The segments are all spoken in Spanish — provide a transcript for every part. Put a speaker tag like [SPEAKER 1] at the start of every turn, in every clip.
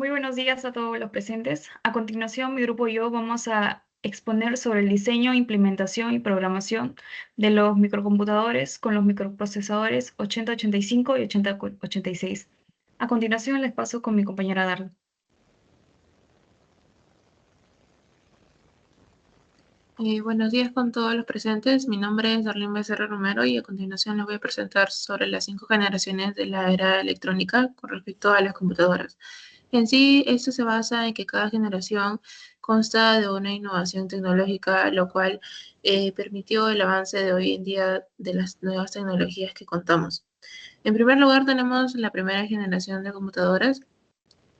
[SPEAKER 1] Muy buenos días a todos los presentes. A continuación, mi grupo y yo vamos a exponer sobre el diseño, implementación y programación de los microcomputadores con los microprocesadores 8085 y 8086. A continuación, les paso con mi compañera Darla.
[SPEAKER 2] Buenos días con todos los presentes. Mi nombre es Darlene Becerra Romero y a continuación les voy a presentar sobre las 5 generaciones de la era electrónica con respecto a las computadoras. En sí, esto se basa en que cada generación consta de una innovación tecnológica, lo cual permitió el avance de hoy en día de las nuevas tecnologías que contamos. En primer lugar, tenemos la primera generación de computadoras,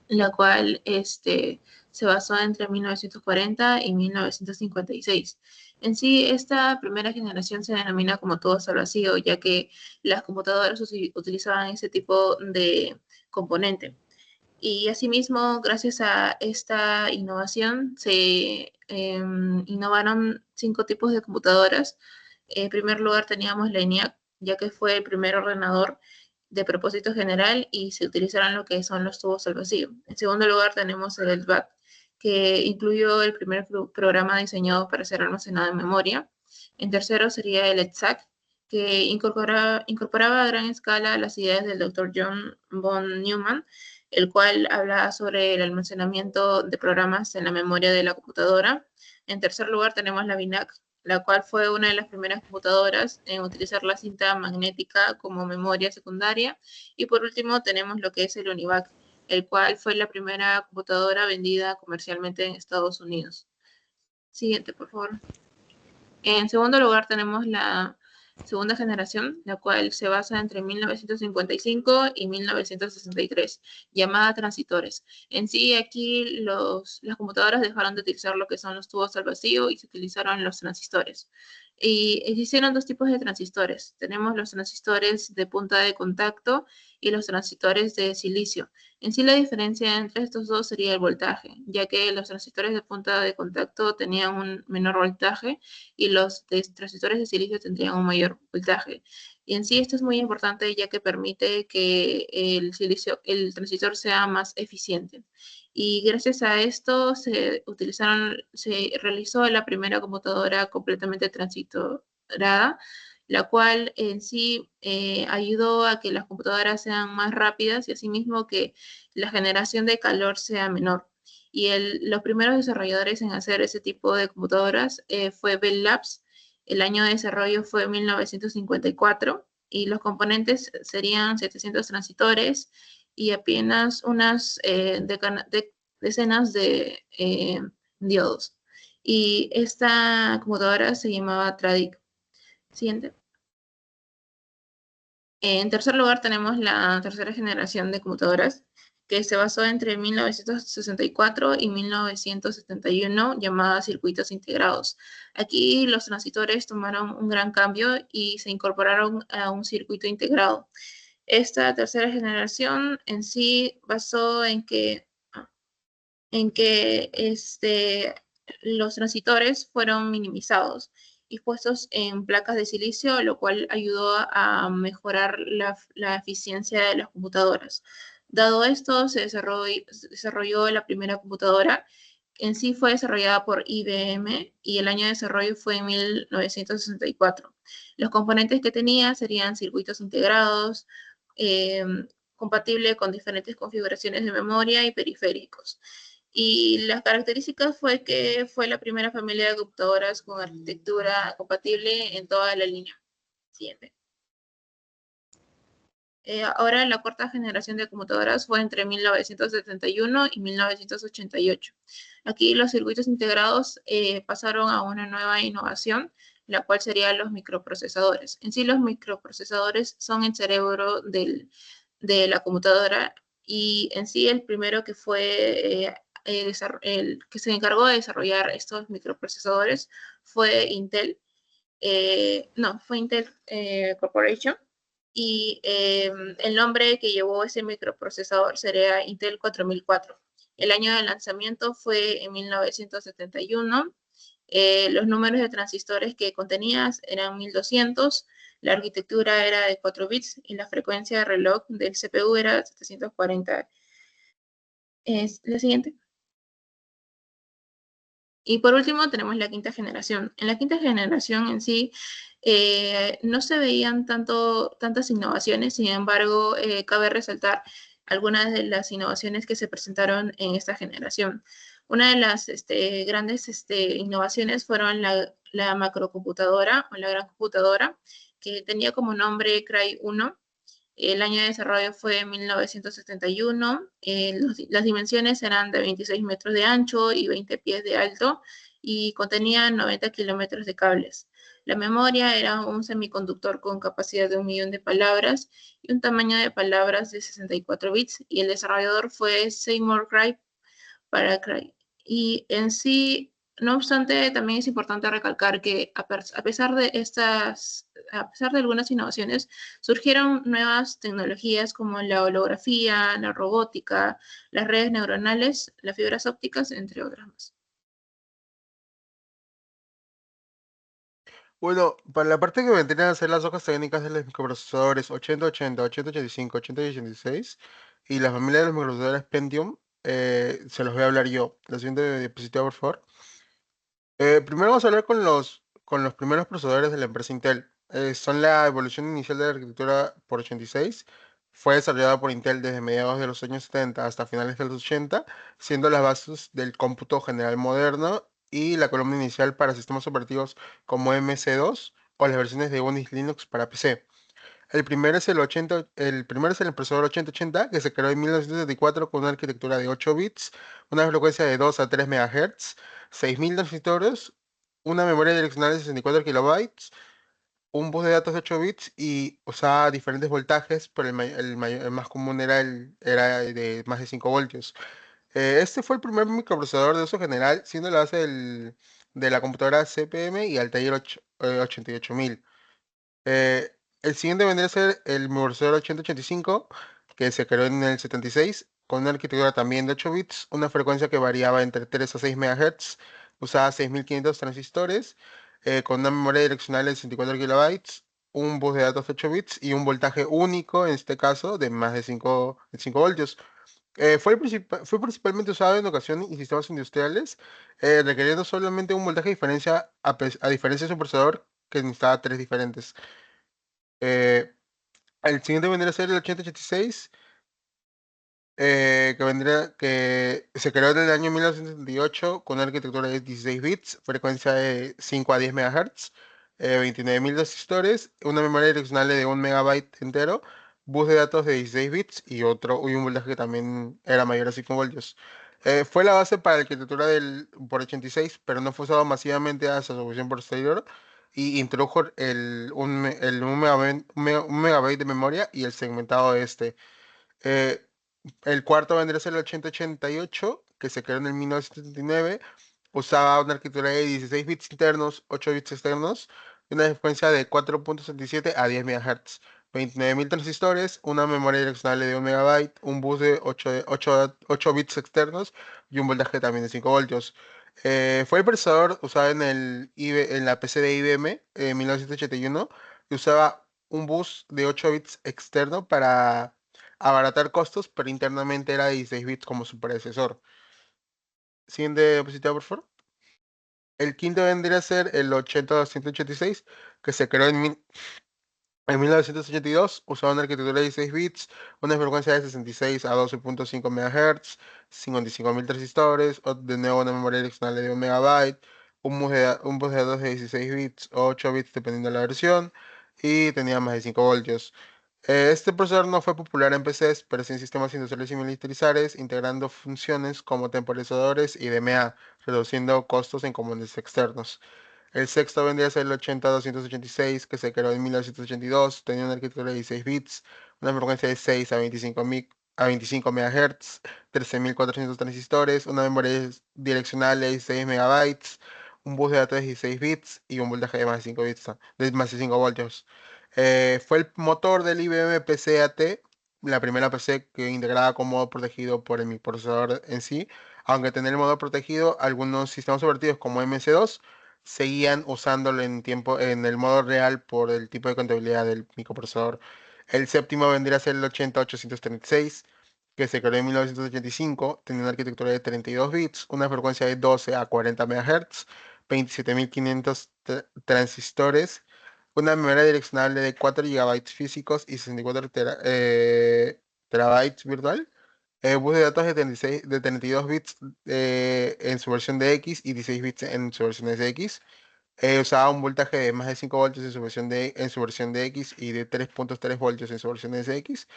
[SPEAKER 2] la cual se basó entre 1940 y 1956. En sí, esta primera generación se denomina como tubos al vacío, ya que las computadoras utilizaban ese tipo de componente. Y asimismo, gracias a esta innovación, se innovaron 5 tipos de computadoras. En primer lugar, teníamos la ENIAC, ya que fue el primer ordenador de propósito general y se utilizaron lo que son los tubos al vacío. En segundo lugar, tenemos el SBAC, que incluyó el primer programa diseñado para ser almacenado en memoria. En tercero sería el ETSAC, que incorporaba a gran escala las ideas del Dr. John von Neumann, el cual habla sobre el almacenamiento de programas en la memoria de la computadora. En tercer lugar tenemos la BINAC, la cual fue una de las primeras computadoras en utilizar la cinta magnética como memoria secundaria. Y por último tenemos lo que es el UNIVAC, el cual fue la primera computadora vendida comercialmente en Estados Unidos. Siguiente, por favor. En segundo lugar tenemos la segunda generación, la cual se basa entre 1955 y 1963, llamada transistores. En sí, aquí las computadoras dejaron de utilizar lo que son los tubos al vacío y se utilizaron los transistores. Y existieron 2 tipos de transistores. Tenemos los transistores de punta de contacto y los transistores de silicio. En sí, la diferencia entre estos dos sería el voltaje, ya que los transistores de punta de contacto tenían un menor voltaje y los transistores de silicio tendrían un mayor voltaje. Y en sí esto es muy importante ya que permite que el transistor sea más eficiente. Y gracias a esto se realizó la primera computadora completamente transistorada, la cual en sí ayudó a que las computadoras sean más rápidas y asimismo que la generación de calor sea menor. Y los primeros desarrolladores en hacer ese tipo de computadoras fue Bell Labs. El año de desarrollo fue 1954 y los componentes serían 700 transistores y apenas unas decenas de diodos. Y esta computadora se llamaba Tradic. Siguiente. En tercer lugar tenemos la tercera generación de computadoras que se basó entre 1964 y 1971, llamada circuitos integrados. Aquí los transistores tomaron un gran cambio y se incorporaron a un circuito integrado. Esta tercera generación en sí basó en que los transistores fueron minimizados y puestos en placas de silicio, lo cual ayudó a mejorar la eficiencia de las computadoras. Dado esto, se desarrolló la primera computadora. En sí fue desarrollada por IBM y el año de desarrollo fue en 1964. Los componentes que tenía serían circuitos integrados, eh, compatible con diferentes configuraciones de memoria y periféricos. Y las características fue que fue la primera familia de computadoras con arquitectura compatible en toda la línea. Siguiente. Ahora la cuarta generación de computadoras fue entre 1971 y 1988. Aquí los circuitos integrados pasaron a una nueva innovación, la cual serían los microprocesadores. En sí, los microprocesadores son el cerebro de la computadora y en sí el primero que fue el que se encargó de desarrollar estos microprocesadores fue Intel. No, fue Intel Corporation. Y el nombre que llevó ese microprocesador sería Intel 4004. El año de lanzamiento fue en 1971. Los números de transistores que contenías eran 1200, la arquitectura era de 4 bits y la frecuencia de reloj del CPU era 740 Es la siguiente. Y por último tenemos la quinta generación. En la quinta generación en sí no se veían tantas innovaciones, sin embargo, cabe resaltar algunas de las innovaciones que se presentaron en esta generación. Una de las grandes innovaciones fueron la macrocomputadora o la gran computadora, que tenía como nombre Cray 1. El año de desarrollo fue 1971. Las dimensiones eran de 26 metros de ancho y 20 pies de alto y contenían 90 kilómetros de cables. La memoria era un semiconductor con capacidad de 1 millón de palabras y un tamaño de palabras de 64 bits. Y el desarrollador fue Seymour Cray para Cray. Y en sí, no obstante, también es importante recalcar que a pesar de a pesar de algunas innovaciones, surgieron nuevas tecnologías como la holografía, la robótica, las redes neuronales, las fibras ópticas, entre otras más.
[SPEAKER 3] Bueno, para la parte que vendrían a ser las hojas técnicas de los microprocesadores 8080, 8085, 8086 y la familia de los microprocesadores Pentium, se los voy a hablar yo. La siguiente diapositiva, por favor. Primero vamos a hablar con los primeros procesadores de la empresa Intel. Son la evolución inicial de la arquitectura por 86. Fue desarrollada por Intel desde mediados de los años 70 hasta finales de los 80, siendo las bases del cómputo general moderno y la columna inicial para sistemas operativos como MC2 o las versiones de Unix Linux para PC. El primero es el procesador 8080 que se creó en 1974 con una arquitectura de 8 bits, una frecuencia de 2 a 3 MHz, 6000 transistores, una memoria direccional de 64 kilobytes, un bus de datos de 8 bits y usaba diferentes voltajes, pero el más común era de más de 5 voltios. Este fue el primer microprocesador de uso general, siendo la base de la computadora CPM y Altair 88000. Eh, el siguiente vendría a ser el Morcero 8085, que se creó en el 76, con una arquitectura también de 8 bits, una frecuencia que variaba entre 3 a 6 MHz, usaba 6500 transistores, con una memoria direccional de 64 kilobytes, un bus de datos de 8 bits y un voltaje único, en este caso, de más de 5 voltios. Fue principalmente usado en ocasiones y sistemas industriales, requiriendo solamente un voltaje de diferencia, a diferencia de su procesador, que necesitaba tres diferentes. Eh, el siguiente vendría a ser el 8086, que se creó en el año 1978 con una arquitectura de 16 bits, frecuencia de 5 a 10 MHz, 29.000 transistores, una memoria direccional de 1 MB entero, bus de datos de 16 bits y un voltaje que también era mayor a 5 voltios. Fue la base para la arquitectura del por 86, pero no fue usado masivamente hasta su evolución posterior y introdujo un megabyte de memoria y el segmentado de este. Eh, el cuarto vendría a ser el 8088, que se creó en el 1979. Usaba una arquitectura de 16 bits internos, 8 bits externos, y una frecuencia de 4.77 a 10 MHz, 29.000 transistores, una memoria direccional de 1 MB, un bus de 8 bits externos y un voltaje también de 5 voltios. Fue el procesador usado en la PC de IBM en 1981 y usaba un bus de 8 bits externo para abaratar costos, pero internamente era de 16 bits como su predecesor. Siguiente diapositiva, por favor. El quinto vendría a ser el 80-286, que se creó en 1982. Usaba una arquitectura de 16 bits, una frecuencia de 66 a 12.5 MHz, 55.000 transistores, de nuevo una memoria direccional de 1 MB, un bus de datos de 16 bits o 8 bits dependiendo de la versión, y tenía más de 5 voltios. Este procesador no fue popular en PCs, pero sí en sistemas industriales y militares, integrando funciones como temporizadores y DMA, reduciendo costos en componentes externos. El sexto vendría a ser el 80-286, que se creó en 1982. Tenía una arquitectura de 16 bits, una frecuencia de 6 a 25 MHz, 13.400 transistores, una memoria direccional de 16 megabytes, un bus de datos de 16 bits y un voltaje de más de 5 bits, de más de 5 voltios. Fue el motor del IBM PCAT, la primera PC que integraba con modo protegido por el microprocesador en sí. Aunque tener el modo protegido, algunos sistemas operativos como MC2 seguían usándolo en el modo real por el tipo de contabilidad del microprocesador. El séptimo vendría a ser el 80-836, que se creó en 1985, tenía una arquitectura de 32 bits, una frecuencia de 12 a 40 MHz, 27.500 transistores, una memoria direccional de 4 gigabytes físicos y 64 terabytes virtual, bus de datos de 36 de 32 bits en su versión de X y 16 bits en su versión de X. Usaba un voltaje de más de 5 voltios en su versión de X y de 3.3 voltios en su versión de SX,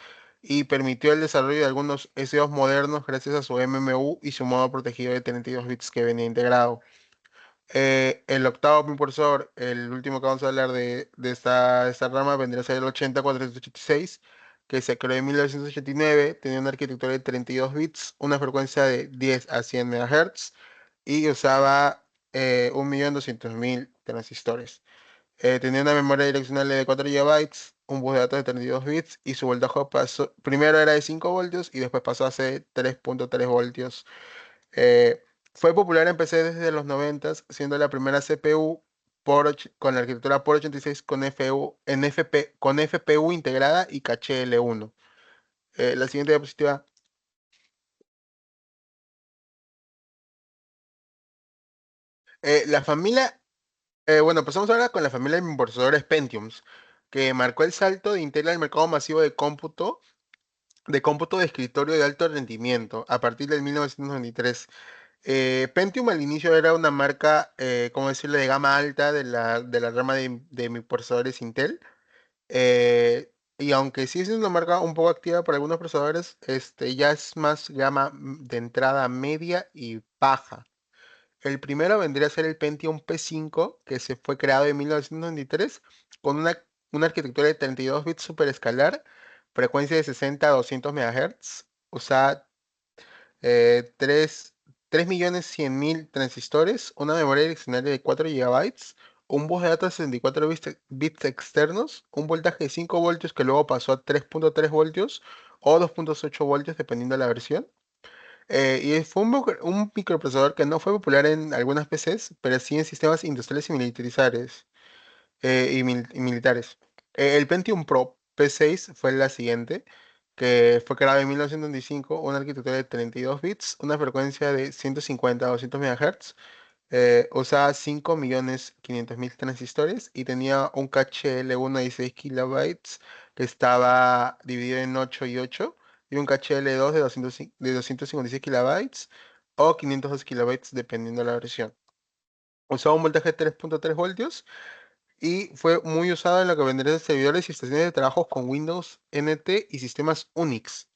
[SPEAKER 3] y permitió el desarrollo de algunos SOs modernos gracias a su MMU y su modo protegido de 32 bits que venía integrado. El octavo precursor, el último que vamos a hablar de esta rama, vendría a ser el 80486, que se creó en 1989, tenía una arquitectura de 32 bits, una frecuencia de 10 a 100 MHz y usaba 1.200.000 transistores. Tenía una memoria direccional de 4 gigabytes, un bus de datos de 32 bits y su voltaje primero era de 5 voltios y después pasó a ser 3.3 voltios. Eh, Fue popular en PC desde los 90, siendo la primera CPU con la arquitectura por 86 con con FPU integrada y caché L1. La siguiente diapositiva. La familia, bueno, pasamos ahora con la familia de procesadores Pentiums, que marcó el salto de Intel al mercado masivo de cómputo de escritorio de alto rendimiento a partir del 1993. Pentium al inicio era una marca, ¿cómo decirlo?, de gama alta de la rama de mi procesadores Intel. Y aunque sí es una marca un poco activa para algunos procesadores, ya es más gama de entrada media y baja. El primero vendría a ser el Pentium P5, que se fue creado en 1993 con una arquitectura de 32 bits superescalar, frecuencia de 60 a 200 MHz, usaba 3.100.000 transistores, una memoria direccional de 4 gigabytes, un bus de datos de 64 bits externos, un voltaje de 5 voltios que luego pasó a 3.3 voltios o 2.8 voltios dependiendo de la versión. Y fue un microprocesador que no fue popular en algunas PCs, pero sí en sistemas industriales y militares. El Pentium Pro P6 fue la siguiente, que fue creado en 1995, una arquitectura de 32 bits, una frecuencia de 150 a 200 MHz, usaba 5.500.000 transistores y tenía un caché L1 de 16 kilobytes que estaba dividido en 8 y 8, y un caché L2 de 256 kilobytes o 512 kilobytes dependiendo de la versión. Usaba un voltaje de 3.3 voltios y fue muy usado en lo que vendría de servidores y estaciones de trabajo con Windows NT y sistemas Unix.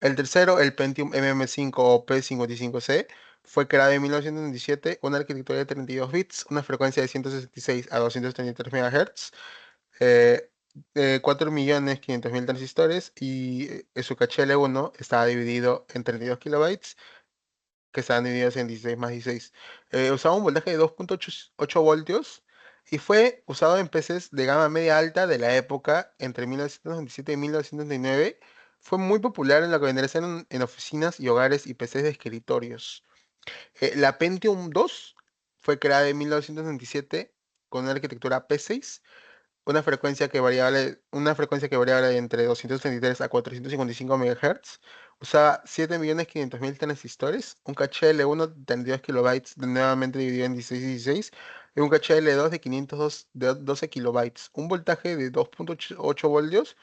[SPEAKER 3] El tercero, el Pentium MM5 o P55C, fue creado en 1997, una arquitectura de 32 bits, una frecuencia de 166 a 233 MHz, eh, 4.500.000 transistores y su caché L1 estaba dividido en 32 kilobytes que estaban divididos en 16 más 16. Usaba un voltaje de 2.8 voltios y fue usado en PCs de gama media alta de la época entre 1997 y 1999. Fue muy popular en lo que vendría a ser en oficinas y hogares y PCs de escritorios. La Pentium 2 fue creada en 1997 con una arquitectura P6, una frecuencia que variaba entre 233 a 455 MHz, usaba 7.500.000 transistores, un caché L1 de 32 kilobytes nuevamente dividido en 16 y 16, y un caché L2 de 502 de 12 kilobytes, un voltaje de 2.8 voltios,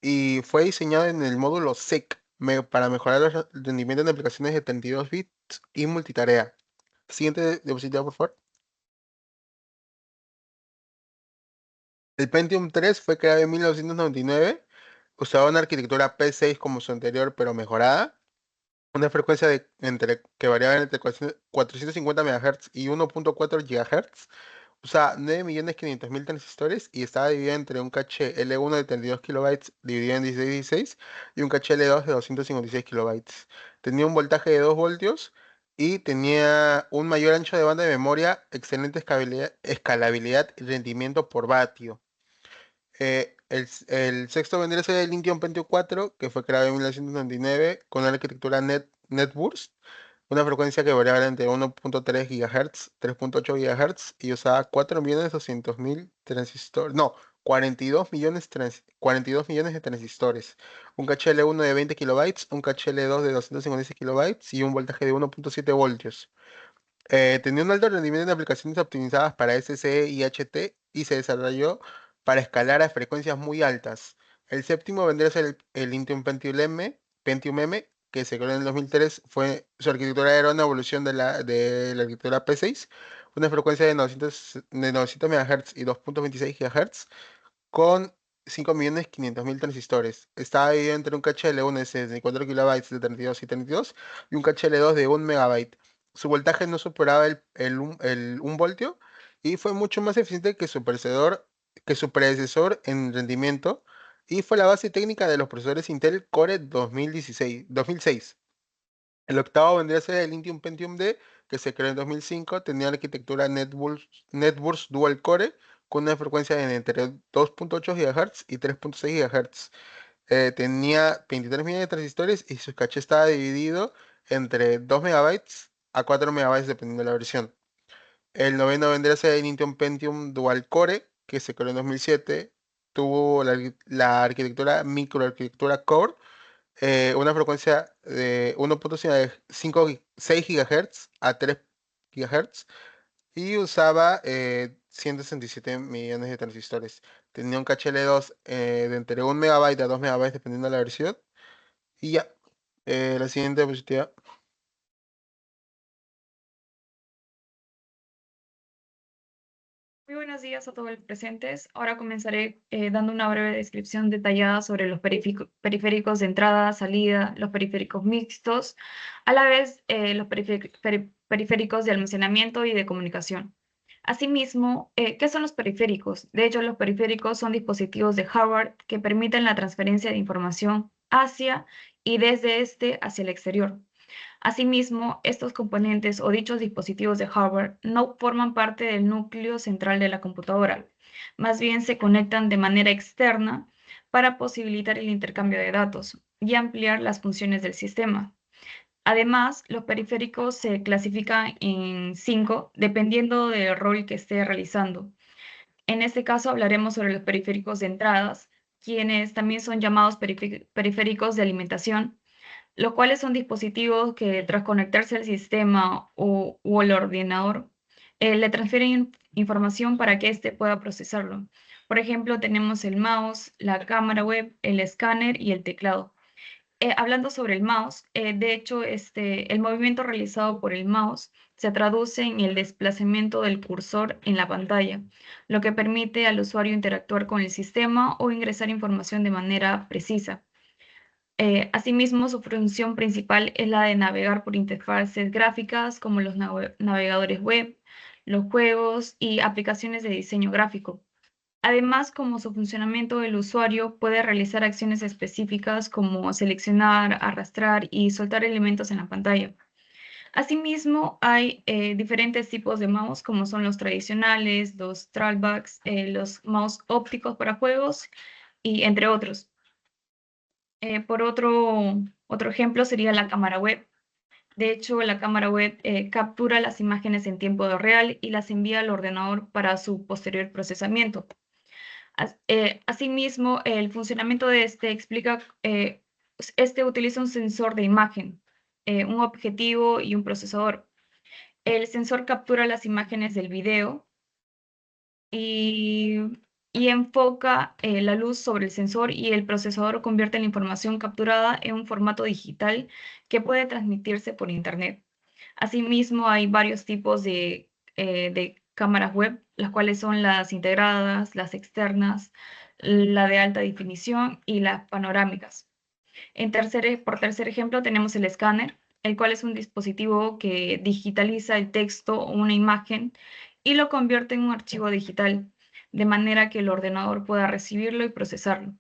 [SPEAKER 3] y fue diseñado en el módulo SEC para mejorar el rendimiento en aplicaciones de 32 bits y multitarea. Siguiente diapositiva, por favor. El Pentium 3 fue creado en 1999. Usaba una arquitectura P6 como su anterior, pero mejorada. Una frecuencia que variaba entre 450 MHz y 1.4 GHz. Usaba 9.500.000 transistores y estaba dividida entre un caché L1 de 32 kilobytes dividido en 16 y 16 y un caché L2 de 256 kilobytes. Tenía un voltaje de 2 voltios y tenía un mayor ancho de banda de memoria, excelente escalabilidad y rendimiento por vatio. El sexto vendría a ser el Intel Pentium 4, que fue creado en 1999 con una arquitectura NetBurst, una frecuencia que variaba entre 1.3 GHz, 3.8 GHz y usaba 4.200.000 transistores, no, 42 millones de transistores, un caché L1 de 20 kilobytes, un caché L2 de 256 kilobytes y un voltaje de 1.7 voltios. Tenía un alto rendimiento en aplicaciones optimizadas para SSE y HT y se desarrolló para escalar a frecuencias muy altas. El séptimo vendría a ser el Intel Pentium M, que se creó en el 2003. Su arquitectura era una evolución de la arquitectura P6, una frecuencia de 900 MHz y 2.26 GHz con 5.500.000 transistores. Estaba dividido entre un caché L1 de 64 kilobytes de 32 y 32 y un caché L2 de 1 megabyte. Su voltaje no superaba el 1 voltio y fue mucho más eficiente que su predecesor en rendimiento y fue la base técnica de los procesadores Intel Core 2006. El octavo vendría a ser el Intium Pentium D, que se creó en 2005. Tenía arquitectura Netburst Dual Core con una frecuencia de entre 2.8 GHz y 3.6 GHz. Tenía 23 millones de transistores y su caché estaba dividido entre 2 megabytes a 4 megabytes dependiendo de la versión. El noveno vendría a ser el Intel Pentium Dual Core, que se creó en 2007. Tuvo la arquitectura microarquitectura Core, una frecuencia de 1.6 GHz a 3 GHz y usaba 167 millones de transistores. Tenía un caché L2 de entre 1 megabyte a 2 megabytes dependiendo de la versión. Y ya, la siguiente diapositiva.
[SPEAKER 1] Muy buenos días a todos los presentes. Ahora comenzaré dando una breve descripción detallada sobre los periféricos de entrada, salida, los periféricos mixtos, a la vez los periféricos de almacenamiento y de comunicación. Asimismo, ¿qué son los periféricos? De hecho, los periféricos son dispositivos de hardware que permiten la transferencia de información hacia y desde este hacia el exterior. Asimismo, estos componentes o dichos dispositivos de hardware no forman parte del núcleo central de la computadora, más bien se conectan de manera externa para posibilitar el intercambio de datos y ampliar las funciones del sistema. Además, los periféricos se clasifican en 5 dependiendo del rol que esté realizando. En este caso hablaremos sobre los periféricos de entradas, quienes también son llamados periféricos de alimentación, los cuales son dispositivos que tras conectarse al sistema o al ordenador, le transfieren información para que éste pueda procesarlo. Por ejemplo, tenemos el mouse, la cámara web, el escáner y el teclado. Hablando sobre el mouse, de hecho, el movimiento realizado por el mouse se traduce en el desplazamiento del cursor en la pantalla, lo que permite al usuario interactuar con el sistema o ingresar información de manera precisa. Asimismo, su función principal es la de navegar por interfaces gráficas como los navegadores web, los juegos y aplicaciones de diseño gráfico. Además, como su funcionamiento, el usuario puede realizar acciones específicas como seleccionar, arrastrar y soltar elementos en la pantalla. Asimismo, hay diferentes tipos de mouse, como son los tradicionales, los trackbacks, los mouse ópticos para juegos y entre otros. Por otro ejemplo sería la cámara web. De hecho, la cámara web captura las imágenes en tiempo real y las envía al ordenador para su posterior procesamiento. Asimismo, el funcionamiento de este utiliza un sensor de imagen, un objetivo y un procesador. El sensor captura las imágenes del video y enfoca la luz sobre el sensor y el procesador convierte la información capturada en un formato digital que puede transmitirse por Internet. Asimismo, hay varios tipos de cámaras web, las cuales son las integradas, las externas, la de alta definición y las panorámicas. Por tercer ejemplo, tenemos el escáner, el cual es un dispositivo que digitaliza el texto o una imagen y lo convierte en un archivo digital, de manera que el ordenador pueda recibirlo y procesarlo.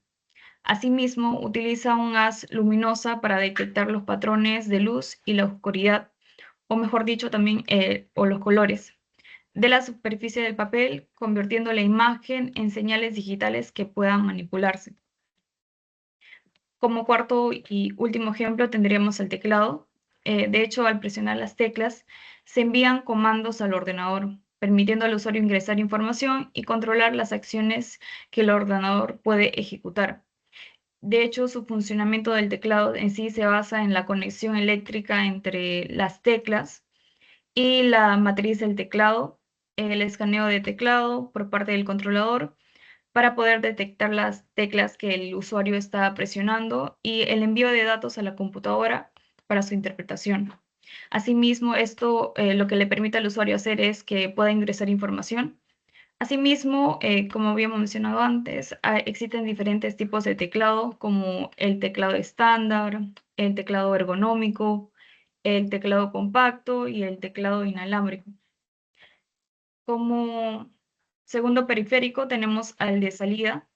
[SPEAKER 1] Asimismo, utiliza un haz luminosa para detectar los patrones de luz y la oscuridad, o mejor dicho, también o los colores, de la superficie del papel, convirtiendo la imagen en señales digitales que puedan manipularse. Como cuarto y último ejemplo tendríamos el teclado. De hecho, al presionar las teclas, se envían comandos al ordenador. permitiendo al usuario ingresar información y controlar las acciones que el ordenador puede ejecutar. De hecho, su funcionamiento del teclado en sí se basa en la conexión eléctrica entre las teclas y la matriz del teclado, el escaneo de teclado por parte del controlador para poder detectar las teclas que el usuario está presionando y el envío de datos a la computadora para su interpretación. Asimismo, esto lo que le permite al usuario hacer es que pueda ingresar información. Asimismo, como habíamos mencionado antes, existen diferentes tipos de teclado, como el teclado estándar, el teclado ergonómico, el teclado compacto y el teclado inalámbrico. Como segundo periférico tenemos al de salida,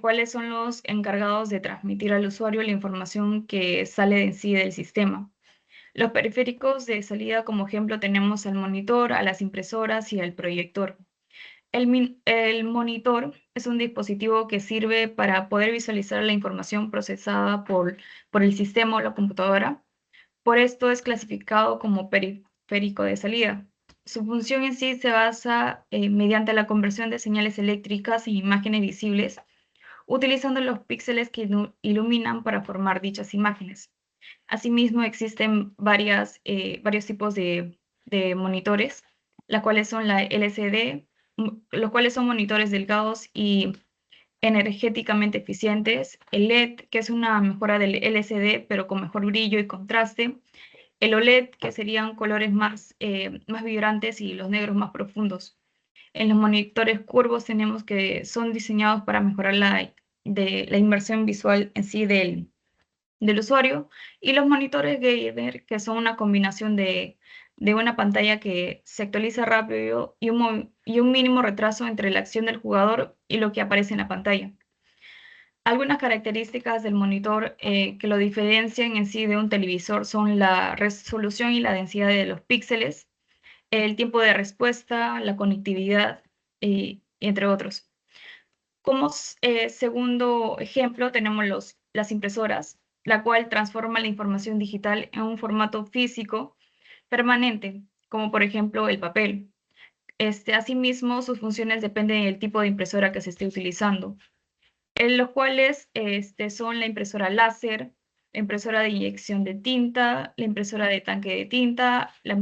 [SPEAKER 1] cuáles son los encargados de transmitir al usuario la información que sale en sí del sistema. Los periféricos de salida, como ejemplo, tenemos al monitor, a las impresoras y al proyector. El monitor es un dispositivo que sirve para poder visualizar la información procesada por el sistema o la computadora. Por esto es clasificado como periférico de salida. Su función en sí se basa mediante la conversión de señales eléctricas en imágenes visibles, utilizando los píxeles que iluminan para formar dichas imágenes. Asimismo, existen varios tipos de monitores, las cuales son la LCD, los cuales son monitores delgados y energéticamente eficientes, el LED, que es una mejora del LCD, pero con mejor brillo y contraste, el OLED, que serían colores más vibrantes y los negros más profundos. En los monitores curvos tenemos que son diseñados para mejorar la inmersión visual en sí del usuario, y los monitores gamer, que son una combinación de una pantalla que se actualiza rápido y un mínimo retraso entre la acción del jugador y lo que aparece en la pantalla. Algunas características del monitor que lo diferencian en sí de un televisor son la resolución y la densidad de los píxeles, el tiempo de respuesta, la conectividad, entre otros. Como segundo ejemplo tenemos las impresoras, la cual transforma la información digital en un formato físico permanente, como por ejemplo el papel. Asimismo, sus funciones dependen del tipo de impresora que se esté utilizando, en los cuales son la impresora láser, la impresora de inyección de tinta, la impresora de tanque de tinta, la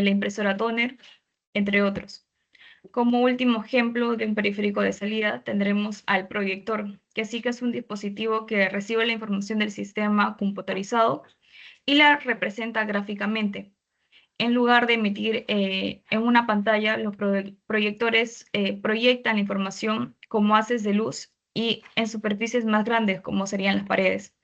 [SPEAKER 1] impresora toner, entre otros. Como último ejemplo de un periférico de salida tendremos al proyector, que sí que es un dispositivo que recibe la información del sistema computarizado y la representa gráficamente. En lugar de emitir en una pantalla, los proyectores proyectan la información como haces de luz y en superficies más grandes, como serían las paredes.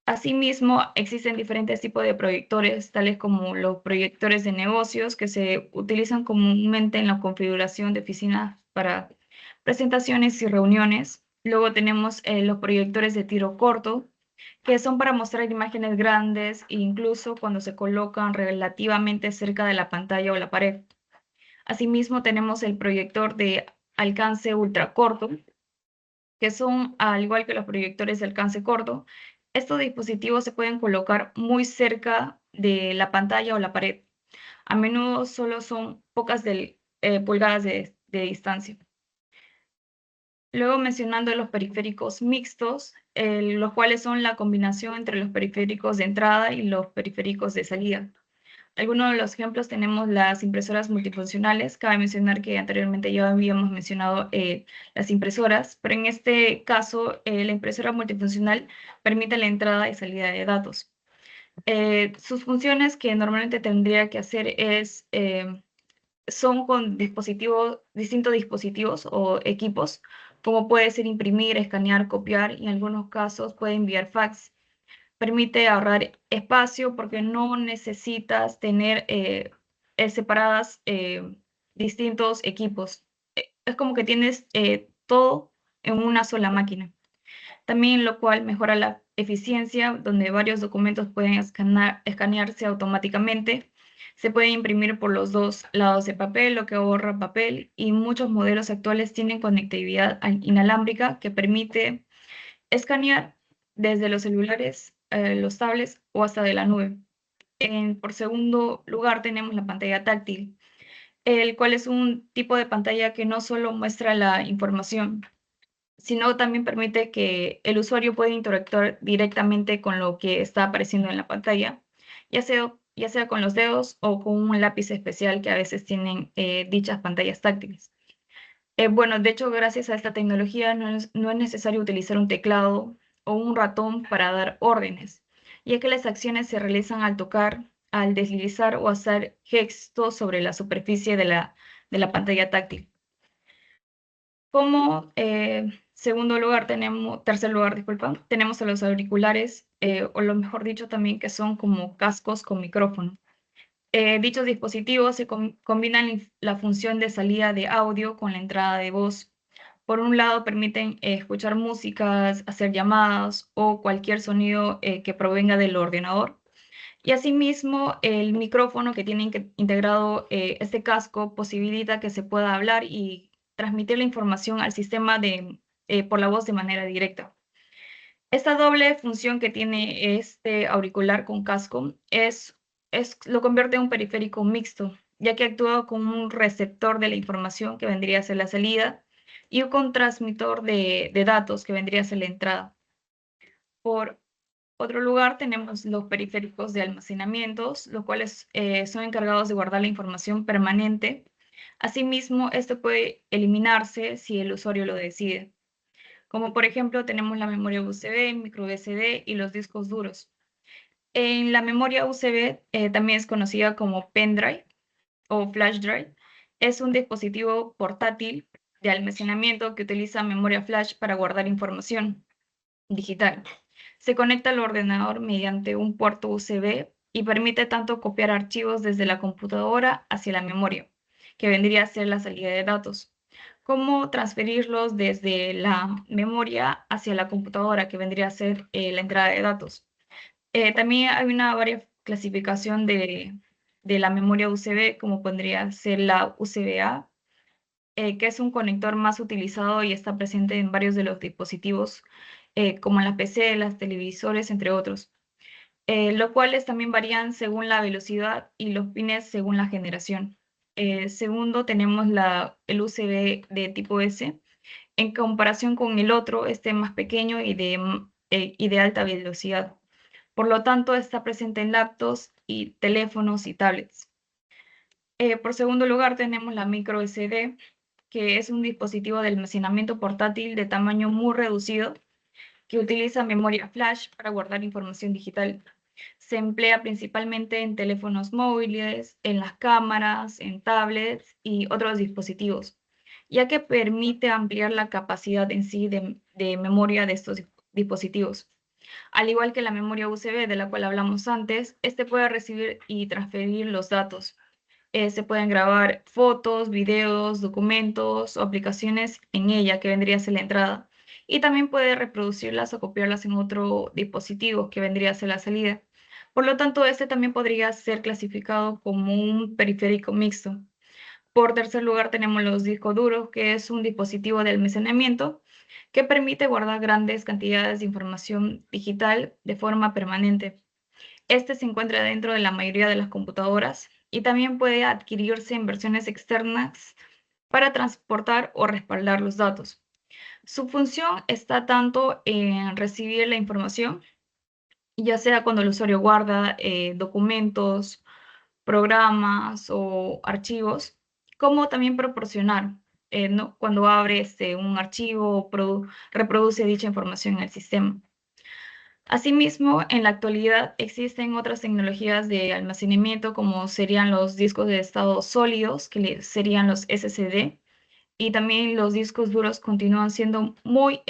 [SPEAKER 1] Asimismo, existen diferentes tipos de proyectores, tales como los proyectores de negocios, que se utilizan comúnmente en la configuración de oficinas para presentaciones y reuniones. Luego tenemos los proyectores de tiro corto, que son para mostrar imágenes grandes e incluso cuando se colocan relativamente cerca de la pantalla o la pared. Asimismo, tenemos el proyector de alcance ultracorto, que son, al igual que los proyectores de alcance corto, estos dispositivos se pueden colocar muy cerca de la pantalla o la pared. A menudo solo son pocas pulgadas de distancia. Luego mencionando los periféricos mixtos, los cuales son la combinación entre los periféricos de entrada y los periféricos de salida. Algunos de los ejemplos tenemos las impresoras multifuncionales. Cabe mencionar que anteriormente ya habíamos mencionado las impresoras, pero en este caso la impresora multifuncional permite la entrada y salida de datos. Sus funciones que normalmente tendría que hacer son con distintos dispositivos o equipos, como puede ser imprimir, escanear, copiar, y en algunos casos puede enviar fax. Permite ahorrar espacio porque no necesitas tener separadas distintos equipos. Es como que tienes todo en una sola máquina. También lo cual mejora la eficiencia, donde varios documentos pueden escanearse automáticamente. Se puede imprimir por los dos lados de papel, lo que ahorra papel, y muchos modelos actuales tienen conectividad inalámbrica que permite escanear desde los celulares, los tablets o hasta de la nube. Por segundo lugar tenemos la pantalla táctil. el cual es un tipo de pantalla que no solo muestra la información, sino también permite que el usuario pueda interactuar directamente con lo que está apareciendo en la pantalla, ya sea con los dedos o con un lápiz especial que a veces tienen dichas pantallas táctiles. Bueno, de hecho, gracias a esta tecnología no es necesario utilizar un teclado o un ratón para dar órdenes, ya que las acciones se realizan al tocar, al deslizar o hacer gestos sobre la superficie de la pantalla táctil. Como tercer lugar, disculpa, tenemos a los auriculares, o lo mejor dicho también que son como cascos con micrófono. Dichos dispositivos se combinan la función de salida de audio con la entrada de voz. Por un lado, permiten escuchar músicas, hacer llamadas o cualquier sonido que provenga del ordenador. Y asimismo, el micrófono que tiene integrado este casco posibilita que se pueda hablar y transmitir la información al sistema por la voz de manera directa. Esta doble función que tiene este auricular con casco lo convierte en un periférico mixto, ya que actúa como un receptor de la información que vendría a ser la salida y un transmisor de datos que vendría a ser la entrada. Por otro lugar, tenemos los periféricos de almacenamiento, los cuales son encargados de guardar la información permanente. Asimismo, esto puede eliminarse si el usuario lo decide. Como por ejemplo, tenemos la memoria USB, micro SD y los discos duros. En la memoria USB, también es conocida como pendrive o flash drive, es un dispositivo portátil de almacenamiento que utiliza memoria flash para guardar información digital. Se conecta al ordenador mediante un puerto USB y permite tanto copiar archivos desde la computadora hacia la memoria, que vendría a ser la salida de datos, como transferirlos desde la memoria hacia la computadora, que vendría a ser la entrada de datos. También hay una varia clasificación de la memoria USB, como podría ser la USB-A, que es un conector más utilizado y está presente en varios de los dispositivos, como en las PC, las televisores, entre otros, los cuales también varían según la velocidad y los pines según la generación. Segundo, tenemos el USB de tipo S. En comparación con el otro, este es más pequeño y de alta velocidad. Por lo tanto, está presente en laptops y teléfonos y tablets. Por segundo lugar, tenemos la micro SD, que es un dispositivo de almacenamiento portátil de tamaño muy reducido que utiliza memoria flash para guardar información digital. Se emplea principalmente en teléfonos móviles, en las cámaras, en tablets y otros dispositivos, ya que permite ampliar la capacidad en sí de memoria de estos dispositivos. Al igual que la memoria USB de la cual hablamos antes, este puede recibir y transferir los datos. Se pueden grabar fotos, videos, documentos o aplicaciones en ella, que vendría a ser la entrada. Y también puede reproducirlas o copiarlas en otro dispositivo, que vendría a ser la salida. Por lo tanto, este también podría ser clasificado como un periférico mixto. Por tercer lugar, tenemos los discos duros, que es un dispositivo de almacenamiento que permite guardar grandes cantidades de información digital de forma permanente. Este se encuentra dentro de la mayoría de las computadoras y también puede adquirirse en versiones externas para transportar o respaldar los datos. Su función está tanto en recibir la información, ya sea cuando el usuario guarda documentos, programas o archivos, como también proporcionar, ¿no? Cuando abre un archivo, reproduce dicha información en el sistema. Asimismo, en la actualidad existen otras tecnologías de almacenamiento como serían los discos de estado sólidos, que serían los SSD, y también los discos duros continúan siendo muy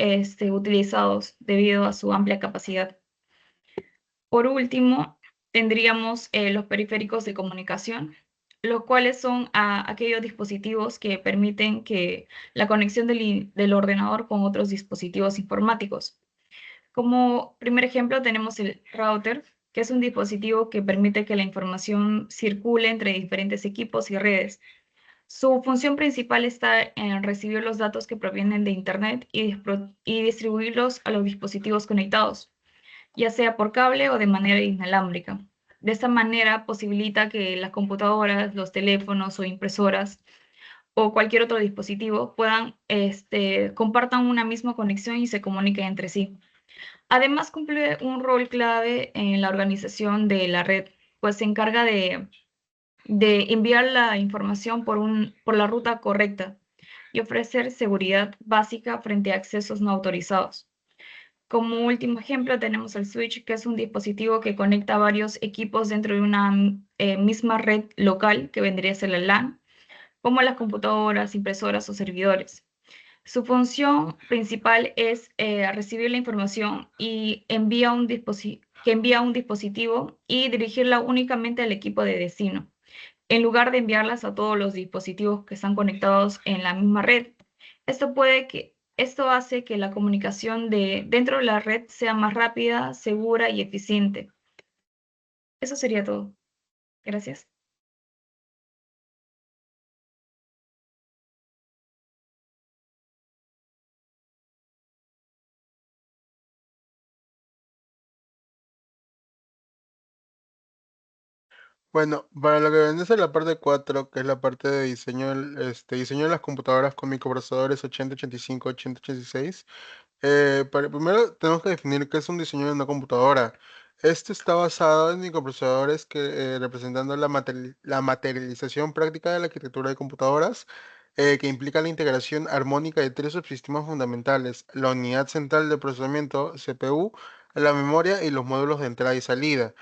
[SPEAKER 1] utilizados debido a su amplia capacidad. Por último, tendríamos los periféricos de comunicación, los cuales son aquellos dispositivos que permiten que la conexión del ordenador con otros dispositivos informáticos. Como primer ejemplo tenemos el router, que es un dispositivo que permite que la información circule entre diferentes equipos y redes. Su función principal está en recibir los datos que provienen de Internet y distribuirlos a los dispositivos conectados, ya sea por cable o de manera inalámbrica. De esta manera posibilita que las computadoras, los teléfonos o impresoras o cualquier otro dispositivo puedan, compartan una misma conexión y se comuniquen entre sí. Además, cumple un rol clave en la organización de la red, pues se encarga de enviar la información por la ruta correcta y ofrecer seguridad básica frente a accesos no autorizados. Como último ejemplo, tenemos el switch, que es un dispositivo que conecta varios equipos dentro de una misma red local, que vendría a ser la LAN, como las computadoras, impresoras o servidores. Su función principal es recibir la información y que envía un dispositivo y dirigirla únicamente al equipo de destino, en lugar de enviarlas a todos los dispositivos que están conectados en la misma red. Esto hace que la comunicación dentro de la red sea más rápida, segura y eficiente. Eso sería todo. Gracias.
[SPEAKER 3] Bueno, para lo que viene a ser la parte 4, que es la parte de diseño, diseño de las computadoras con microprocesadores 8085, 8086. Primero tenemos que definir qué es un diseño de una computadora. Este está basado en microprocesadores representando la materialización práctica de la arquitectura de computadoras, que implica la integración armónica de tres subsistemas fundamentales: la unidad central de procesamiento, CPU, la memoria y los módulos de entrada y salida.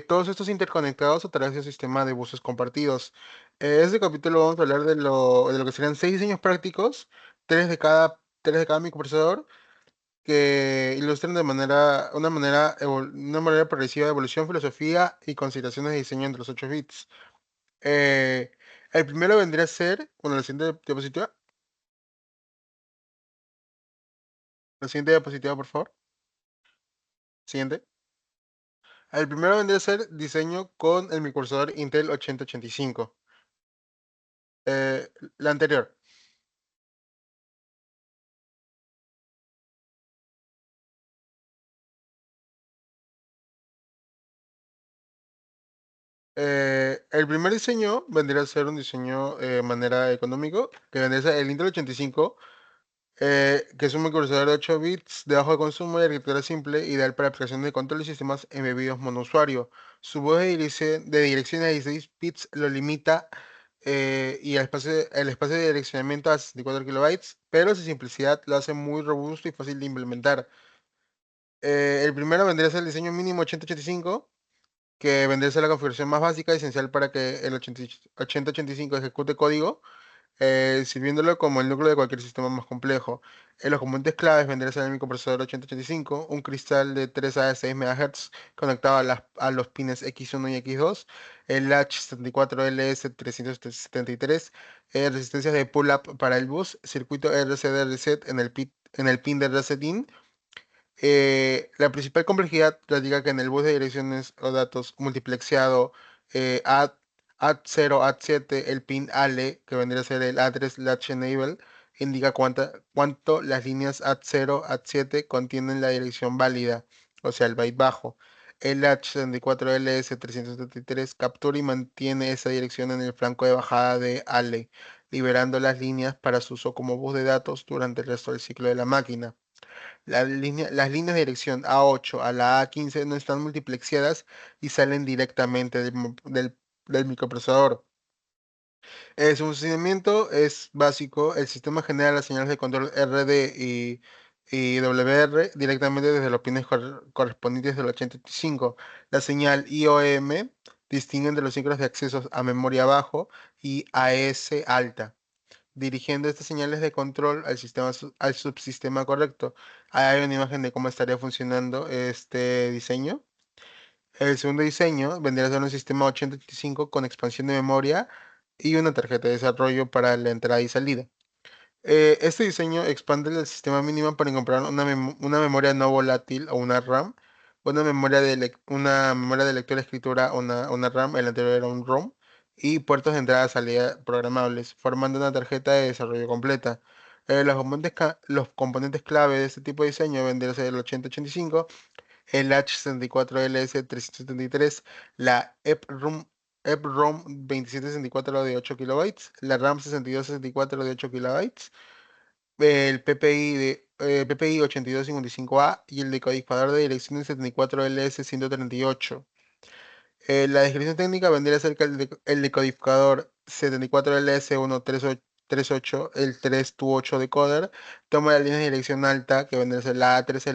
[SPEAKER 3] Todos estos interconectados a través de un sistema de buses compartidos. Este capítulo vamos a hablar de lo que serían seis diseños prácticos, tres de cada microprocesador, que ilustran una manera progresiva de evolución, filosofía y consideraciones de diseño entre los 8 bits. Eh, el primero vendría a ser, bueno, la siguiente diapositiva, por favor. Siguiente. El primero vendría a ser diseño con el microprocesador Intel 8085. La anterior. El primer diseño vendría a ser un diseño manera económico, que vendría a ser el Intel 85, que es un microprocesador de 8 bits de bajo consumo y arquitectura simple, ideal para aplicaciones de control y sistemas embebidos monousuario. Su voz de dirección a 16 bits lo limita, y el espacio de direccionamiento a 64 kilobytes, pero su simplicidad lo hace muy robusto y fácil de implementar. El primero vendría a ser el diseño mínimo 8085, que vendría a ser la configuración más básica y esencial para que el 8085 ejecute código, sirviéndolo como el núcleo de cualquier sistema más complejo. Los componentes claves vendría a ser el microprocesador 8085, un cristal de 3 a 6 MHz conectado a los pines X1 y X2, el latch 74LS373, resistencias de pull-up para el bus, circuito RCD reset en el pin de reset-in. La principal complejidad radica que en el bus de direcciones o datos multiplexeado, AD0, AD7, el pin ALE, que vendría a ser el Address Latch Enable, indica cuánto las líneas AD0, AD7 contienen la dirección válida, o sea, el byte bajo. El Latch 74LS373 captura y mantiene esa dirección en el flanco de bajada de ALE, liberando las líneas para su uso como bus de datos durante el resto del ciclo de la máquina. Las líneas de dirección A8 a la A15 no están multiplexadas y salen directamente del microprocesador. Su funcionamiento es básico. El sistema genera las señales de control RD y WR directamente desde los pines correspondientes del 85. La señal IOM distingue entre los ciclos de accesos a memoria bajo y AES alta, dirigiendo estas señales de control al subsistema correcto. Ahí hay una imagen de cómo estaría funcionando este diseño. El segundo diseño vendría a ser un sistema 8085 con expansión de memoria y una tarjeta de desarrollo para la entrada y salida. Este diseño expande el sistema mínimo para incorporar una memoria no volátil o una RAM, una memoria de lectura-escritura o una RAM. El anterior era un ROM, y puertos de entrada-salida programables, formando una tarjeta de desarrollo completa. Los componentes clave de este tipo de diseño vendrían a ser el 8085, el H64LS373, la EPROM 2764 de 8 kilobytes, la RAM 6264 de 8 kilobytes, el PPI 8255A y el decodificador de direcciones 74LS138. La descripción técnica vendría a ser que el decodificador 74LS138, el 328 decoder, toma la línea de dirección alta, que vendría a ser la A13,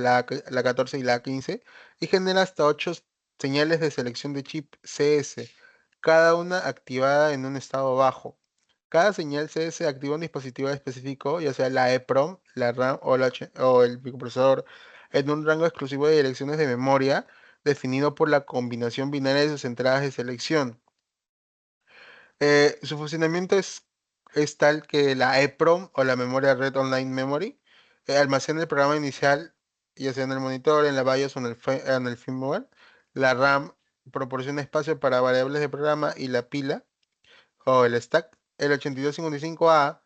[SPEAKER 3] la 14 y la A15, y genera hasta 8 señales de selección de chip CS, cada una activada en un estado bajo. Cada señal CS activa un dispositivo específico, ya sea la EPROM, la RAM o el microprocesador, en un rango exclusivo de direcciones de memoria definido por la combinación binaria de sus entradas de selección. Su funcionamiento es tal que la EPROM o la memoria Red Online Memory almacena el programa inicial, ya sea en el monitor, en la BIOS o en el firmware. La RAM proporciona espacio para variables de programa y la pila o el stack. El 8255A,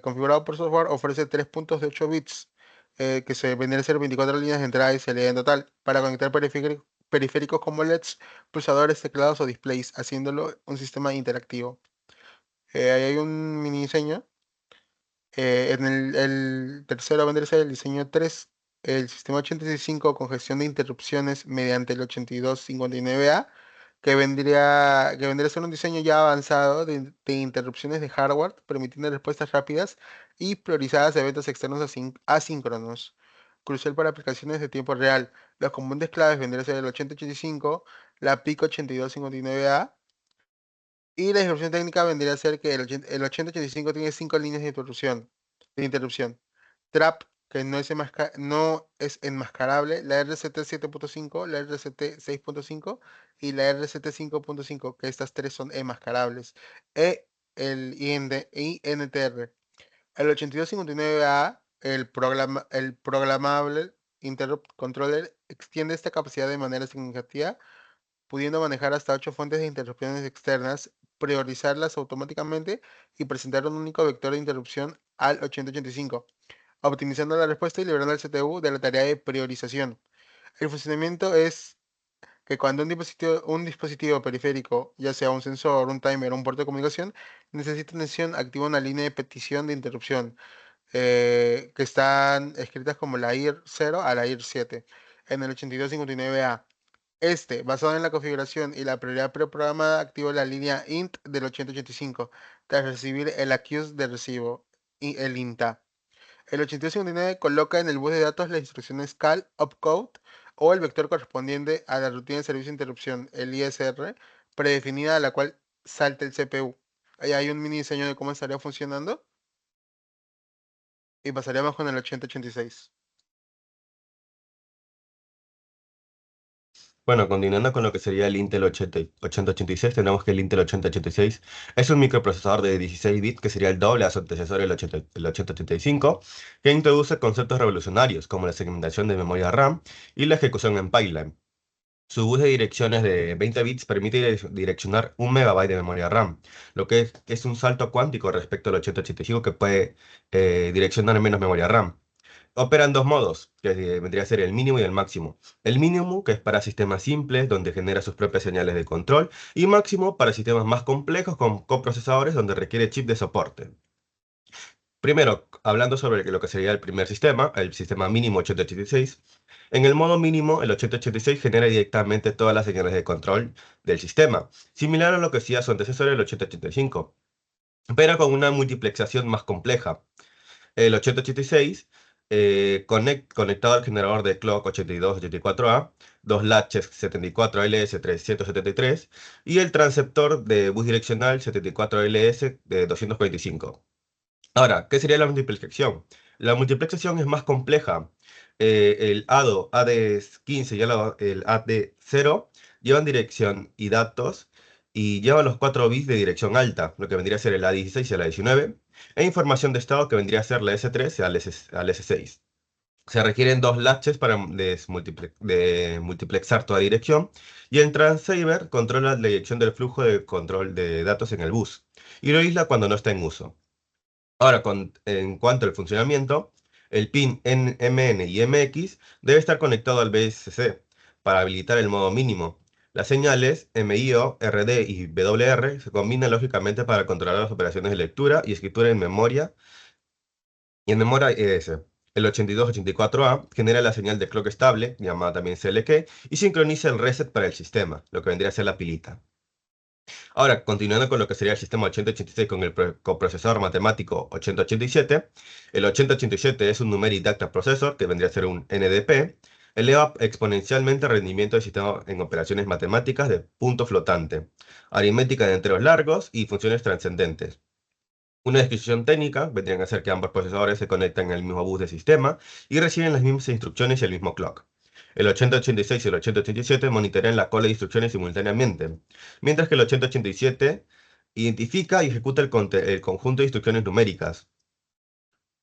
[SPEAKER 3] configurado por software, ofrece 3 puntos de 8 bits, que se vendrían a ser 24 líneas de entrada y salida en total, para conectar periféricos como LEDs, pulsadores, teclados o displays, haciéndolo un sistema interactivo. Ahí hay un mini diseño. En el tercero vendría a ser el diseño 3, el sistema 85 con gestión de interrupciones mediante el 8259A, que vendría a ser un diseño ya avanzado de interrupciones de hardware, permitiendo respuestas rápidas y priorizadas de eventos externos asíncronos, crucial para aplicaciones de tiempo real. Los componentes claves vendrían a ser el 8085, la PIC 8259A, y la descripción técnica vendría a ser que el 8085 tiene 5 líneas de interrupción. Trap, que no es enmascarable, la RCT 7.5, la RCT 6.5 y la RCT 5.5, que estas tres son enmascarables. El INTR. El 8259A, el Programmable Interrupt Controller, extiende esta capacidad de manera significativa, pudiendo manejar hasta 8 fuentes de interrupciones externas, priorizarlas automáticamente y presentar un único vector de interrupción al 8085, optimizando la respuesta y liberando al CPU de la tarea de priorización. El funcionamiento es que cuando un dispositivo periférico, ya sea un sensor, un timer o un puerto de comunicación, necesita atención, activa una línea de petición de interrupción, que están escritas como la IR 0 a la IR 7 en el 8259A. Basado en la configuración y la prioridad preprogramada, activa la línea int del 8085 tras recibir el accuse de recibo y el INTA. El 8259 coloca en el bus de datos las instrucciones call, opcode o el vector correspondiente a la rutina de servicio de interrupción, el ISR, predefinida a la cual salta el CPU. Ahí hay un mini diseño de cómo estaría funcionando y pasaríamos con el 8086.
[SPEAKER 4] Bueno, continuando con lo que sería el Intel 8086, tenemos que el Intel 8086 es un microprocesador de 16 bits que sería el doble a su antecesor, el 8085, que introduce conceptos revolucionarios como la segmentación de memoria RAM y la ejecución en pipeline. Su bus de direcciones de 20 bits permite direccionar 1 megabyte de memoria RAM, lo que es un salto cuántico respecto al 8085, que puede direccionar menos memoria RAM. Opera en dos modos, que vendría a ser el mínimo y el máximo. El mínimo, que es para sistemas simples, donde genera sus propias señales de control, y máximo para sistemas más complejos con coprocesadores, donde requiere chip de soporte. Primero, hablando sobre lo que sería el sistema mínimo 8086. En el modo mínimo, el 8086 genera directamente todas las señales de control del sistema, similar a lo que hacía su antecesor, el 8085, pero con una multiplexación más compleja. El 8086, conectado al generador de clock 8284A, dos latches 74LS373 y el transceptor de bus direccional 74LS de 245. Ahora, ¿qué sería la multiplexación? La multiplexación es más compleja. El AD15 y el AD0 llevan dirección y datos y llevan los 4 bits de dirección alta, lo que vendría a ser el A16 y el A19, e información de estado, que vendría a ser la S3 al S6. Se requieren dos latches para multiplexar toda dirección, y el transceiver controla la dirección del flujo de control de datos en el bus y lo aísla cuando no está en uso. Ahora, en cuanto al funcionamiento, El pin MN y MX debe estar conectado al BSC para habilitar el modo mínimo. Las señales MIO, RD y WR se combinan lógicamente para controlar las operaciones de lectura y escritura en memoria y en memoria ES. El 8284A genera la señal de clock estable, llamada también CLK, y sincroniza el reset para el sistema, lo que vendría a ser la pilita. Ahora, continuando con lo que sería el sistema 8086 con el coprocesador matemático 8087, el 8087 es un Numeric Data Processor, que vendría a ser un NDP, eleva exponencialmente el rendimiento del sistema en operaciones matemáticas de punto flotante, aritmética de enteros largos y funciones trascendentes. Una descripción técnica vendría a ser que ambos procesadores se conectan en el mismo bus de sistema y reciben las mismas instrucciones y el mismo clock. El 8086 y el 8087 monitorean la cola de instrucciones simultáneamente, mientras que el 8087 identifica y ejecuta el conjunto de instrucciones numéricas,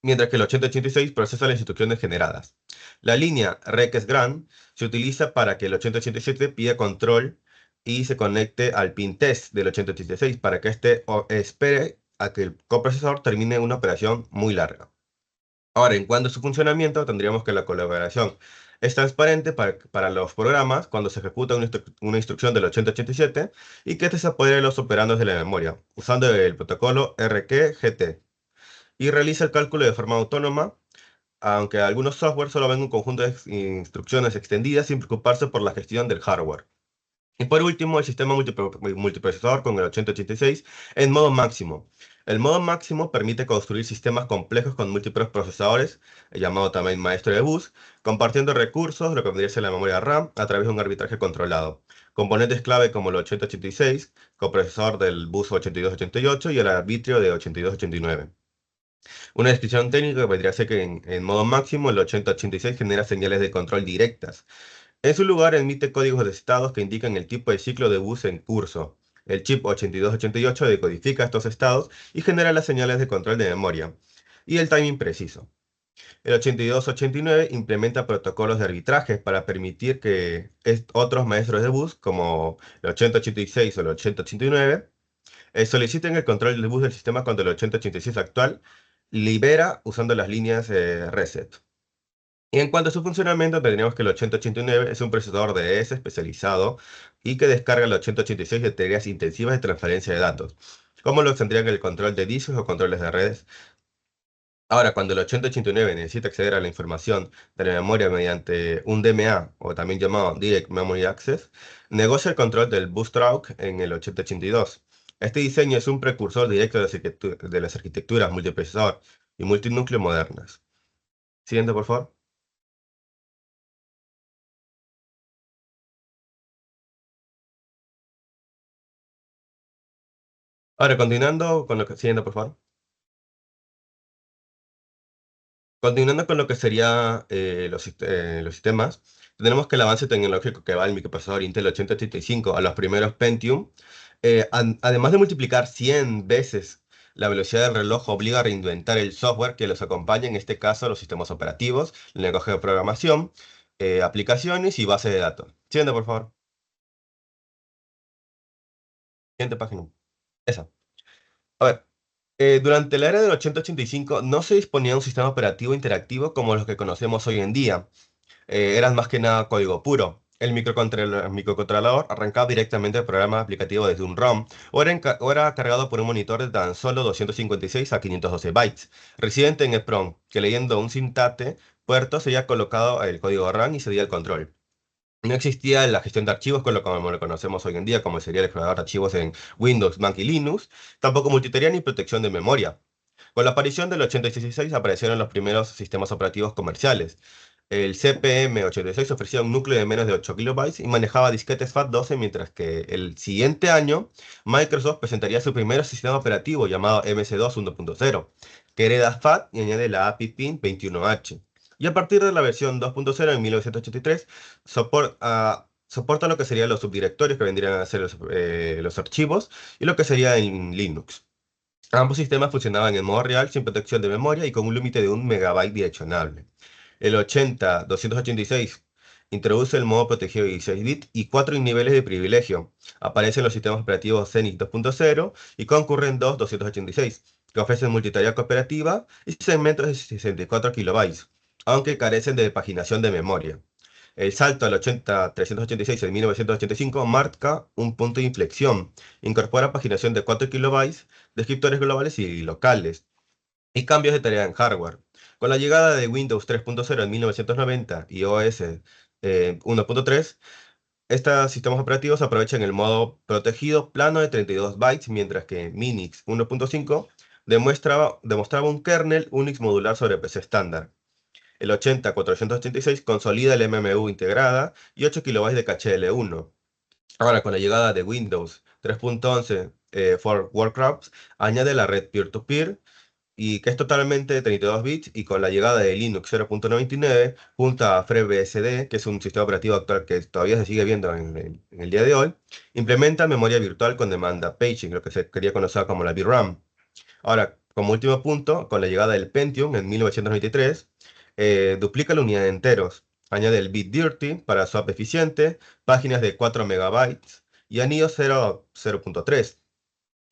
[SPEAKER 4] mientras que el 8086 procesa las instrucciones generadas. La línea reques-gran se utiliza para que el 8087 pida control y se conecte al pin test del 8086 para que éste espere a que el coprocesador termine una operación muy larga. Ahora, en cuanto a su funcionamiento, tendríamos que la colaboración es transparente para los programas cuando se ejecuta una instrucción del 8087 y que éste se apodere de los operandos de la memoria, usando el protocolo RQGT, y realiza el cálculo de forma autónoma, aunque algunos software solo ven un conjunto de instrucciones extendidas sin preocuparse por la gestión del hardware. Y por último, el sistema multiprocesador con el 8086 en modo máximo. El modo máximo permite construir sistemas complejos con múltiples procesadores, llamado también maestro de bus, compartiendo recursos, lo que vendría a ser la memoria RAM, a través de un arbitraje controlado. Componentes clave como el 8086, coprocesador del bus 8288 y el arbitrio de 8289. Una descripción técnica vendría a ser que en modo máximo el 8086 genera señales de control directas. En su lugar, emite códigos de estados que indican el tipo de ciclo de bus en curso. El chip 8288 decodifica estos estados y genera las señales de control de memoria y el timing preciso. El 8289 implementa protocolos de arbitraje para permitir que otros maestros de bus, como el 8086 o el 8089, soliciten el control del bus del sistema cuando el 8086 actual libera usando las líneas reset. Y en cuanto a su funcionamiento, tendríamos que el 8089 es un procesador de ES especializado y que descarga el 8086 de tareas intensivas de transferencia de datos, como lo tendrían el control de discos o controles de redes. Ahora, cuando el 8089 necesita acceder a la información de la memoria mediante un DMA, o también llamado Direct Memory Access, negocia el control del bootstrap en el 8082. Este diseño es un precursor directo de las arquitecturas multiprocesador y multinúcleo modernas. Siguiente, por favor. Ahora, continuando con lo que... Siguiente, por favor. Continuando con lo que sería los sistemas, tenemos que el avance tecnológico que va del microprocesador Intel 8085 a los primeros Pentium, además de multiplicar 100 veces la velocidad del reloj, obliga a reinventar el software que los acompaña, en este caso los sistemas operativos, el lenguaje de programación, aplicaciones y bases de datos. Siguiente, por favor. Siguiente página. Esa. A ver. Durante la era del 8085 no se disponía de un sistema operativo interactivo como los que conocemos hoy en día. Eran más que nada código puro. El microcontrolador arrancaba directamente el programa aplicativo desde un ROM o era cargado por un monitor de tan solo 256 a 512 bytes, residente en EPROM, que leyendo un sintate puerto sería colocado el código RAM y cedía el control. No existía la gestión de archivos como lo conocemos hoy en día, como sería el explorador de archivos en Windows, Mac y Linux, tampoco multitarea ni protección de memoria. Con la aparición del 8086 aparecieron los primeros sistemas operativos comerciales. El CPM86 ofrecía un núcleo de menos de 8 kilobytes y manejaba disquetes FAT12, mientras que el siguiente año Microsoft presentaría su primer sistema operativo llamado MS2 1.0, que hereda FAT y añade la API Pin 21H. Y a partir de la versión 2.0 en 1983, soporta lo que serían los subdirectorios, que vendrían a ser los archivos, y lo que sería en Linux. Ambos sistemas funcionaban en modo real, sin protección de memoria y con un límite de 1 megabyte direccionable. El 80-286 introduce el modo protegido de 16 bits y 4 niveles de privilegio. Aparecen los sistemas operativos Zenith 2.0 y Concurrent 2 286, que ofrecen multitarea cooperativa y segmentos de 64 kilobytes, aunque carecen de paginación de memoria. El salto al 386 en 1985 marca un punto de inflexión. Incorpora paginación de 4 kilobytes, descriptores globales y locales, y cambios de tarea en hardware. Con la llegada de Windows 3.0 en 1990 y OS 1.3, estos sistemas operativos aprovechan el modo protegido plano de 32 bytes, mientras que Minix 1.5 demostraba un kernel Unix modular sobre PC estándar. El 80-486 consolida el MMU integrada y 8 kilobytes de caché L1. Ahora, con la llegada de Windows 3.11 for Workgroups, añade la red peer-to-peer y que es totalmente de 32 bits, y con la llegada de Linux 0.99 junto a FreeBSD, que es un sistema operativo actual que todavía se sigue viendo en el día de hoy, implementa memoria virtual con demanda paging, lo que se quería conocer como la VRAM. Ahora, como último punto, con la llegada del Pentium en 1993, duplica la unidad de enteros, añade el bit dirty para swap eficiente, páginas de 4 megabytes y anillo 0.3.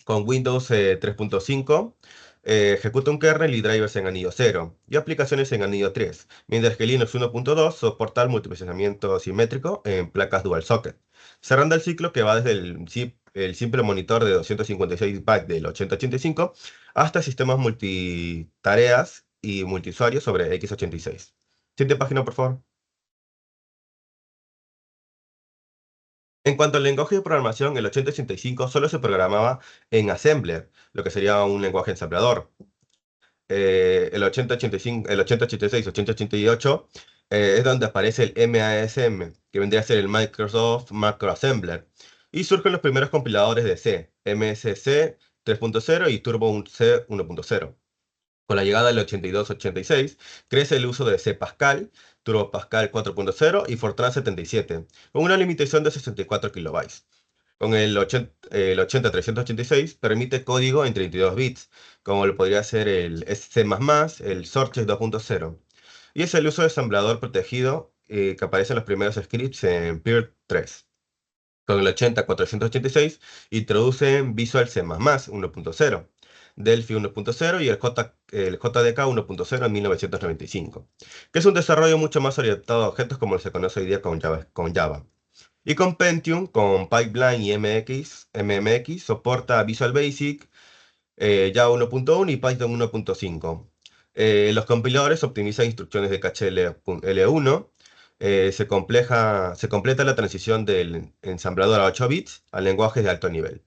[SPEAKER 4] Con Windows 3.5 ejecuta un kernel y drivers en anillo 0 y aplicaciones en anillo 3, mientras que Linux 1.2 soporta el multiprocesamiento simétrico en placas dual socket, cerrando el ciclo que va desde el simple monitor de 256 bytes del 8085 hasta sistemas multitareas y multiusuarios sobre x86. Siguiente página, por favor. En cuanto al lenguaje de programación, el 8085 solo se programaba en Assembler, lo que sería un lenguaje ensamblador. El 8085, el 8086, 8088 es donde aparece el MASM, que vendría a ser el Microsoft Macro Assembler. Y surgen los primeros compiladores de C, MSC 3.0 y Turbo C 1.0. Con la llegada del 82-86, crece el uso de C Pascal, Turbo Pascal 4.0 y Fortran 77, con una limitación de 64 kilobytes. Con el 80-386 permite código en 32 bits, como lo podría ser el C++, el Surface 2.0. Y es el uso de ensamblador protegido que aparece en los primeros scripts en Peer 3. Con el 80-486 introducen Visual C++ 1.0, Delphi 1.0 y el JDK 1.0 en 1995, que es un desarrollo mucho más orientado a objetos como se conoce hoy día con Java. Y con Pentium, con Pipeline y MMX, soporta Visual Basic, Java 1.1 y Python 1.5. Los compiladores optimizan instrucciones de caché L1. Se completa la transición del ensamblador a 8 bits a lenguajes de alto nivel.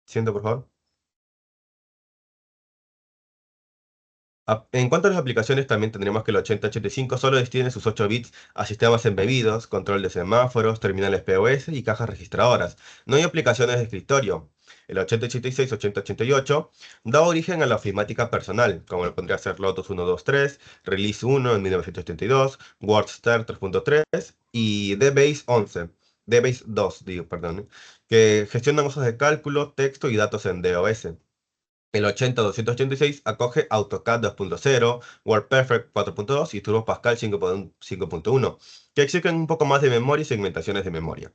[SPEAKER 4] Siento, por favor. En cuanto a las aplicaciones, también tendremos que el 8085 solo destiene sus 8 bits a sistemas embebidos, control de semáforos, terminales POS y cajas registradoras. No hay aplicaciones de escritorio. El 8086, 8088 da origen a la ofimática personal, como lo podría ser Lotus 123, Release 1 en 1982, WordStar 3.3 y DBase 11. DBase 2, digo, perdón, que gestionan hojas de cálculo, texto y datos en DOS. El 80-286 acoge AutoCAD 2.0, WordPerfect 4.2 y Turbo Pascal 5.1, que exigen un poco más de memoria y segmentaciones de memoria.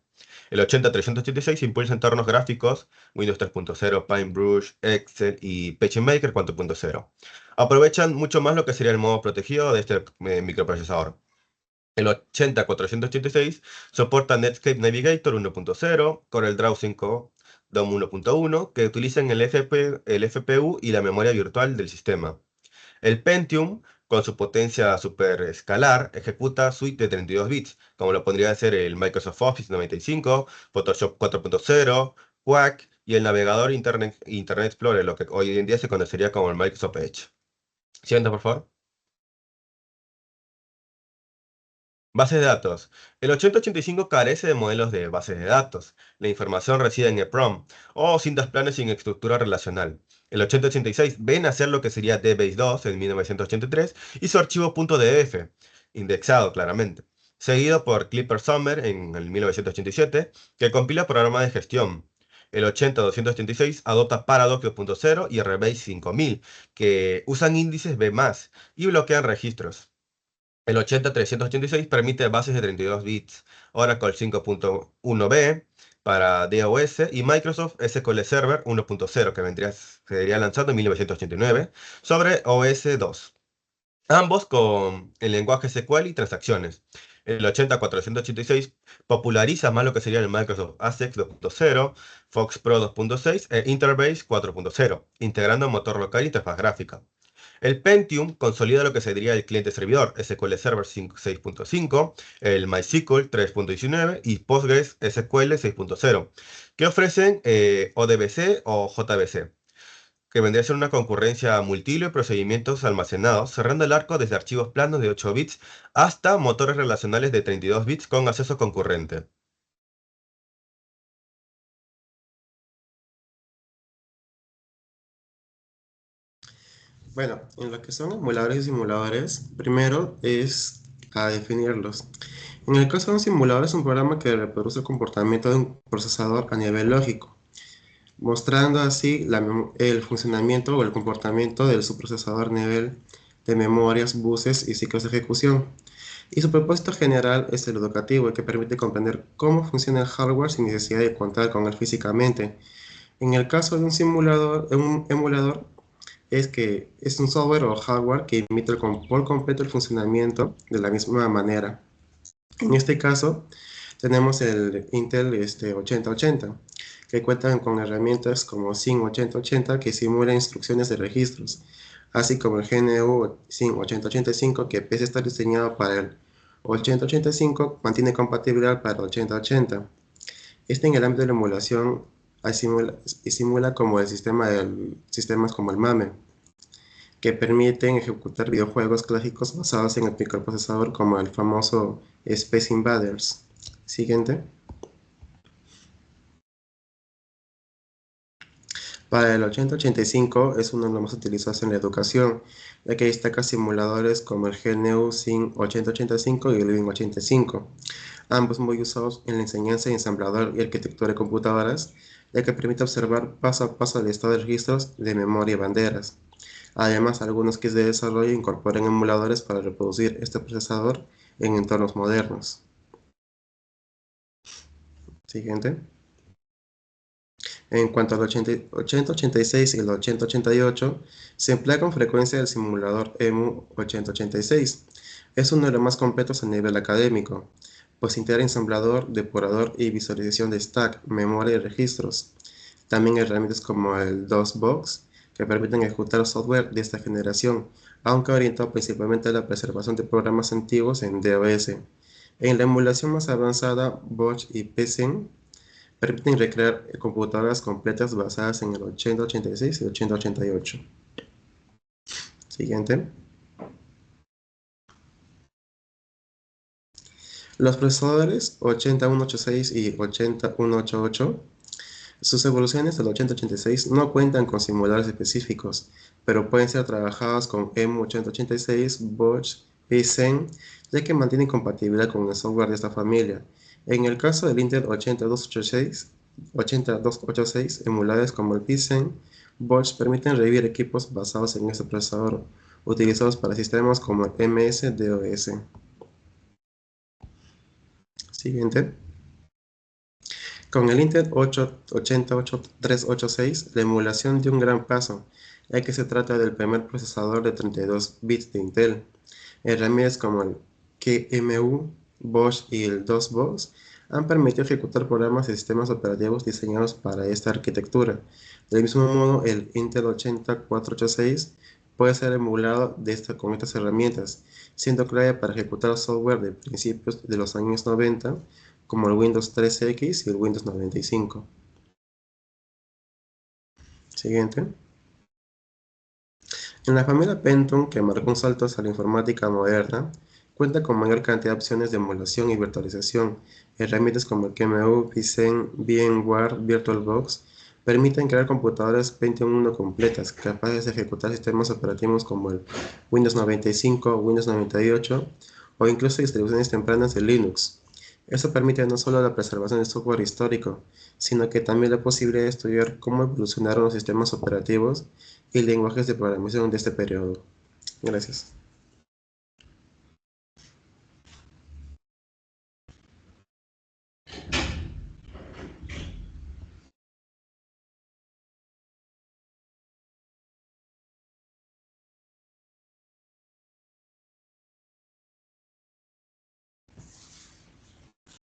[SPEAKER 4] El 80-386 impulsa entornos gráficos, Windows 3.0, PaintBrush, Excel y PageMaker 4.0. Aprovechan mucho más lo que sería el modo protegido de este microprocesador. El 80-486 soporta Netscape Navigator 1.0, CorelDRAW 5, DOM 1.1, que utilizan el FPU y la memoria virtual del sistema. El Pentium, con su potencia superescalar, ejecuta suite de 32 bits, como lo podría ser el Microsoft Office 95, Photoshop 4.0, Quack y el navegador Internet Explorer, lo que hoy en día se conocería como el Microsoft Edge. Siguiente, por favor. Bases de datos. El 8085 carece de modelos de bases de datos. La información reside en EPROM o cintas planas sin estructura relacional. El 8086 ve nacer lo que sería DBase 2 en 1983 y su archivo .df, indexado claramente, seguido por Clipper Summer en el 1987, que compila programas de gestión. El 80-286 adopta Paradox 2.0 y Rebase 5000, que usan índices B+, y bloquean registros. El 80386 permite bases de 32 bits, Oracle 5.1b para DOS y Microsoft SQL Server 1.0 que sería lanzado en 1989 sobre OS 2. Ambos con el lenguaje SQL y transacciones. El 80486 populariza más lo que sería el Microsoft ASIC 2.0, Fox Pro 2.6 e Interbase 4.0, integrando motor local y interfaz gráfica. El Pentium consolida lo que sería el cliente-servidor SQL Server 6.5, el MySQL 3.19 y Postgres SQL 6.0, que ofrecen ODBC o JBC, que vendría a ser una concurrencia multihilo y procedimientos almacenados, cerrando el arco desde archivos planos de 8 bits hasta motores relacionales de 32 bits con acceso concurrente.
[SPEAKER 5] Bueno, en lo que son emuladores y simuladores, primero es a definirlos. En el caso de un simulador es un programa que reproduce el comportamiento de un procesador a nivel lógico, mostrando así el funcionamiento o el comportamiento del subprocesador a nivel de memorias, buses y ciclos de ejecución. Y su propósito general es el educativo, que permite comprender cómo funciona el hardware sin necesidad de contar con él físicamente. En el caso de un emulador, es que es un software o hardware que imita por completo el funcionamiento de la misma manera. En este caso, tenemos el Intel 8080, que cuentan con herramientas como Zen 8080 que simula instrucciones de registros, así como el GNU Zen 8085 que pese a estar diseñado para el 8085, mantiene compatibilidad para el 8080. En el ámbito de la emulación simula como sistemas como el MAME, que permiten ejecutar videojuegos clásicos basados en el microprocesador como el famoso Space Invaders. Siguiente. Para el 8085 es uno de los más utilizados en la educación, ya que destaca simuladores como el GNU Zen 8085 y el Win85, ambos muy usados en la enseñanza de ensamblador y arquitectura de computadoras, ya que permite observar paso a paso el estado de registros de memoria y banderas. Además, algunos kits de desarrollo incorporan emuladores para reproducir este procesador en entornos modernos. Siguiente. En cuanto al 8086 y el 8088, se emplea con frecuencia el simulador EMU 8086. Es uno de los más completos a nivel académico, pues integra ensamblador, depurador y visualización de stack, memoria y registros. También herramientas como el DOSBox, que permiten ejecutar software de esta generación, aunque orientado principalmente a la preservación de programas antiguos en DOS. En la emulación más avanzada, Bosch y PCIe permiten recrear computadoras completas basadas en el 8086 y 8088. Siguiente. Los procesadores 8186 y 8188, sus evoluciones del 8086 no cuentan con simuladores específicos, pero pueden ser trabajados con EMU 8086, Bosch, PCIe, ya que mantienen compatibilidad con el software de esta familia. En el caso del Intel 8286, emuladores como el PCIe, Bosch permiten revivir equipos basados en este procesador, utilizados para sistemas como el MS-DOS. Siguiente. Con el Intel 80386, la emulación dio un gran paso, ya que se trata del primer procesador de 32 bits de Intel. Herramientas como el QEMU, Bosch y el DOSBox han permitido ejecutar programas y sistemas operativos diseñados para esta arquitectura. Del mismo modo, el Intel 80486 puede ser emulado con estas herramientas, siendo clave para ejecutar software de principios de los años 90, como el Windows 3X y el Windows 95. Siguiente. En la familia Pentium, que marcó un salto hacia la informática moderna, cuenta con mayor cantidad de opciones de emulación y virtualización. Herramientas como el QEMU, PCIe, VMware, VirtualBox permiten crear computadoras Pentium 1 completas, capaces de ejecutar sistemas operativos como el Windows 95, Windows 98 o incluso distribuciones tempranas de Linux. Esto permite no solo la preservación del software histórico, sino que también la posibilidad de estudiar cómo evolucionaron los sistemas operativos y lenguajes de programación de este periodo. Gracias.